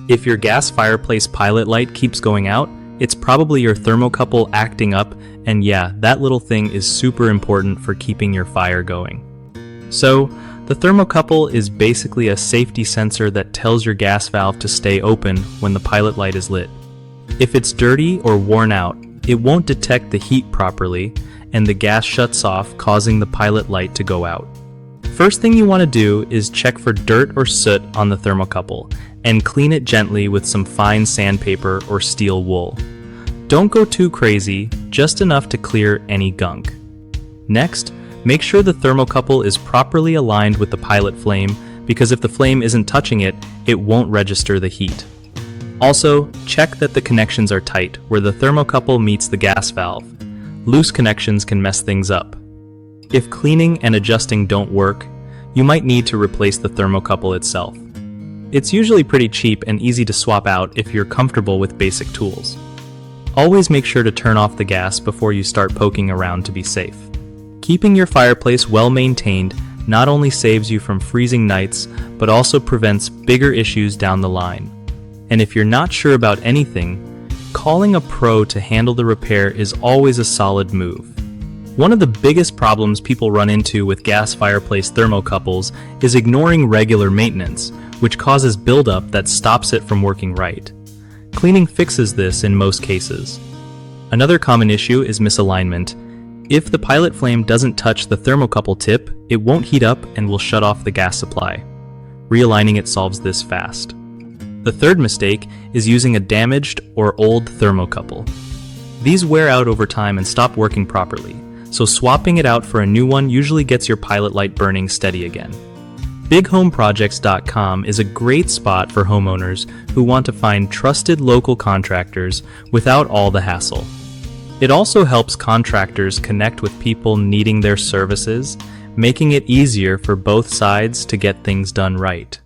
If your gas fireplace pilot light keeps going out, it's probably your thermocouple acting up, and yeah, that little thing is super important for keeping your fire going. So, the thermocouple is basically a safety sensor that tells your gas valve to stay open when the pilot light is lit. If it's dirty or worn out, it won't detect the heat properly, and the gas shuts off, causing the pilot light to go out. First thing you want to do is check for dirt or soot on the thermocouple, and clean it gently with some fine sandpaper or steel wool. Don't go too crazy, just enough to clear any gunk. Next, make sure the thermocouple is properly aligned with the pilot flame, because if the flame isn't touching it, it won't register the heat. Also, check that the connections are tight where the thermocouple meets the gas valve. Loose connections can mess things up. If cleaning and adjusting don't work, you might need to replace the thermocouple itself. It's usually pretty cheap and easy to swap out if you're comfortable with basic tools. Always make sure to turn off the gas before you start poking around to be safe. Keeping your fireplace well maintained not only saves you from freezing nights, but also prevents bigger issues down the line. And if you're not sure about anything, calling a pro to handle the repair is always a solid move. One of the biggest problems people run into with gas fireplace thermocouples is ignoring regular maintenance, which causes buildup that stops it from working right. Cleaning fixes this in most cases. Another common issue is misalignment. If the pilot flame doesn't touch the thermocouple tip, it won't heat up and will shut off the gas supply. Realigning it solves this fast. The third mistake is using a damaged or old thermocouple. These wear out over time and stop working properly, so swapping it out for a new one usually gets your pilot light burning steady again. BigHomeProjects.com is a great spot for homeowners who want to find trusted local contractors without all the hassle. It also helps contractors connect with people needing their services, making it easier for both sides to get things done right.